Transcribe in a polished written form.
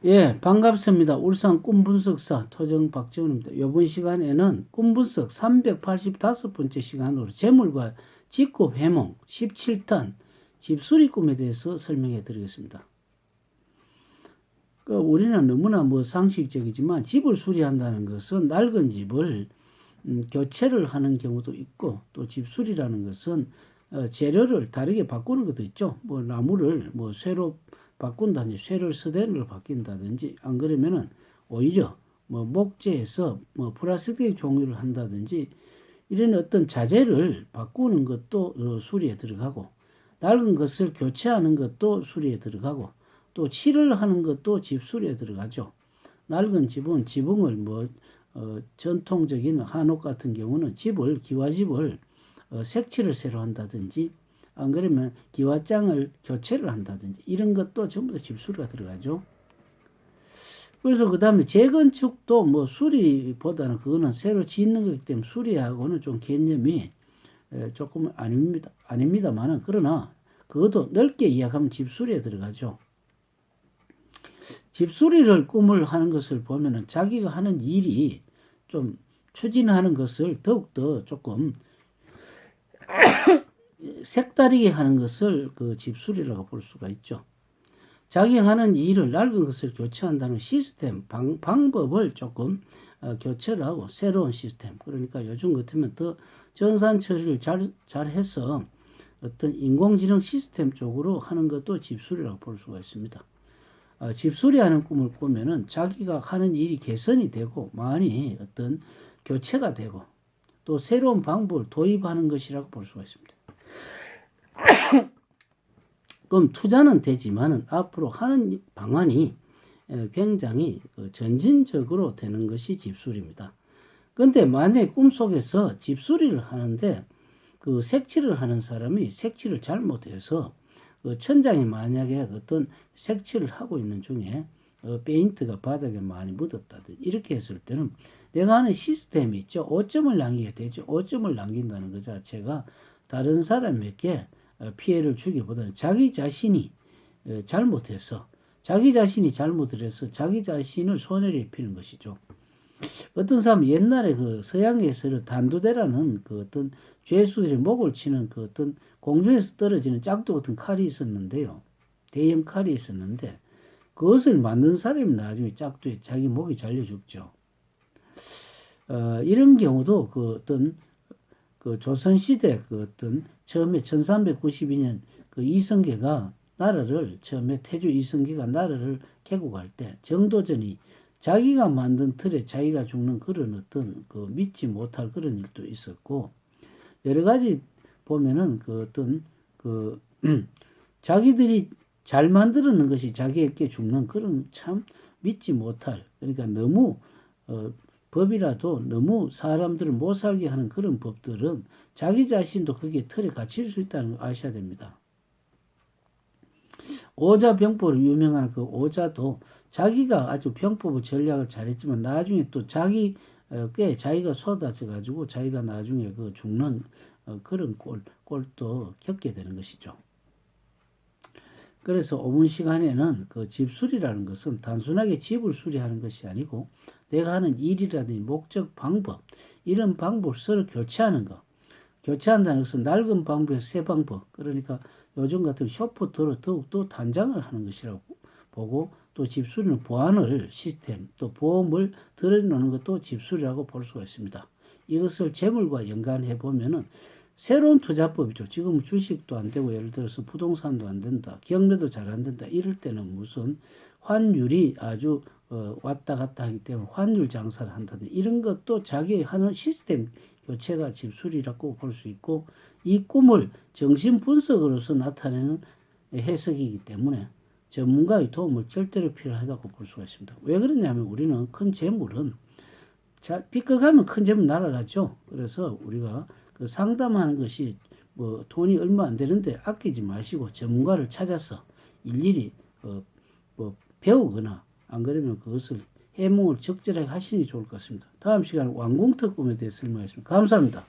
예, 반갑습니다. 울산 꿈분석사 토정 박지훈입니다. 이번 시간에는 꿈분석 385번째 시간으로 재물과 직급 회몽 17턴 집수리 꿈에 대해서 설명해 드리겠습니다. 우리는 너무나 상식적이지만 집을 수리한다는 것은 낡은 집을 교체를 하는 경우도 있고, 또 집수리라는 것은 재료를 다르게 바꾸는 것도 있죠. 나무를 쇠로 바꾼다든지 쇠를 스텐으로 바뀐다든지, 안 그러면은 오히려 목재에서 플라스틱 종류를 한다든지, 이런 어떤 자재를 바꾸는 것도 수리에 들어가고, 낡은 것을 교체하는 것도 수리에 들어가고, 또 칠을 하는 것도 집수리에 들어가죠. 낡은 집은 지붕을 전통적인 한옥 같은 경우는 기와집을 색칠을 새로 한다든지, 안 그러면 기와장을 교체를 한다든지, 이런 것도 전부 다 집수리가 들어가죠. 그래서 그 다음에 재건축도 수리보다는 그거는 새로 짓는 거기 때문에 수리하고는 좀 개념이 조금 아닙니다만은, 그러나 그것도 넓게 이야기하면 집수리에 들어가죠. 집수리를 꿈을 하는 것을 보면은 자기가 하는 일이 좀 추진하는 것을 더욱더 조금 색다르게 하는 것을 그 집수리라고 볼 수가 있죠. 자기 하는 일을 낡은 것을 교체한다는 시스템, 방법을 조금 교체를 하고 새로운 시스템, 그러니까 요즘 같으면 더 전산 처리를 잘 해서 어떤 인공지능 시스템 쪽으로 하는 것도 집수리라고 볼 수가 있습니다. 집수리하는 꿈을 꾸면은 자기가 하는 일이 개선이 되고 많이 어떤 교체가 되고 또 새로운 방법을 도입하는 것이라고 볼 수가 있습니다. 그럼 투자는 되지만은 앞으로 하는 방안이 굉장히 전진적으로 되는 것이 집수리입니다. 그런데 만약에 꿈속에서 집수리를 하는데 그 색칠을 하는 사람이 색칠을 잘못해서 그 천장에 만약에 어떤 색칠을 하고 있는 중에 페인트가 바닥에 많이 묻었다든지 이렇게 했을 때는 내가 하는 시스템이 있죠. 오점을 남기게 되죠. 오점을 남긴다는 것 자체가 다른 사람에게 피해를 주기보다는 자기 자신이 잘못해서 자기 자신이 잘못을 해서 자기 자신을 손해를 입히는 것이죠. 어떤 사람 옛날에 그 서양에서 단두대라는 그 어떤 죄수들이 목을 치는 그 어떤 공중에서 떨어지는 짝도 같은 칼이 있었는데요. 대형 칼이 있었는데 그것을 만든 사람이 나중에 짝도에 자기 목이 잘려 죽죠. 이런 경우도 그 어떤 그 조선시대 그 어떤 처음에 1392년 그 이성계가 나라를 처음에 태조 이성계가 나라를 개국할 때 정도전이 자기가 만든 틀에 자기가 죽는 그런 어떤 그 믿지 못할 그런 일도 있었고, 여러 가지 보면은 그 어떤 그 자기들이 잘 만드는 것이 자기에게 죽는 그런 참 믿지 못할, 그러니까 너무 법이라도 너무 사람들을 못 살게 하는 그런 법들은 자기 자신도 거기에 틀에 갇힐 수 있다는 걸 아셔야 됩니다. 오자병법으로 유명한 그 오자도 자기가 아주 병법을 전략을 잘했지만 나중에 또 꽤 자기가 쏟아져 가지고 자기가 나중에 그 죽는 그런 꼴도 겪게 되는 것이죠. 그래서 5분 시간에는 그 집수리라는 것은 단순하게 집을 수리하는 것이 아니고 내가 하는 일이라든지 목적, 방법, 이런 방법을 서로 교체하는 것. 교체한다는 것은 낡은 방법에서 새 방법, 그러니까 요즘 같은 소프트웨어로 더욱더 단장을 하는 것이라고 보고, 또 집수리는 보안을 시스템, 또 보험을 들여놓는 것도 집수리라고 볼 수가 있습니다. 이것을 재물과 연관해 보면은 새로운 투자법이죠. 지금 주식도 안 되고 예를 들어서 부동산도 안 된다, 경매도 잘 안 된다, 이럴 때는 무슨 환율이 아주 왔다 갔다 하기 때문에 환율 장사를 한다든지 이런 것도 자기 하는 시스템 교체가 집수리라고 볼 수 있고, 이 꿈을 정신 분석으로서 나타내는 해석이기 때문에 전문가의 도움을 절대로 필요하다고 볼 수가 있습니다. 왜 그러냐면 우리는 큰 재물은 삐끗하면 큰 재물 날아가죠. 그래서 우리가 그 상담하는 것이 돈이 얼마 안 되는데 아끼지 마시고 전문가를 찾아서 일일이 배우거나 안 그러면 그것을 해몽을 적절하게 하시는 게 좋을 것 같습니다. 다음 시간에 완공특 꿈에 대해서 설명하겠습니다. 감사합니다.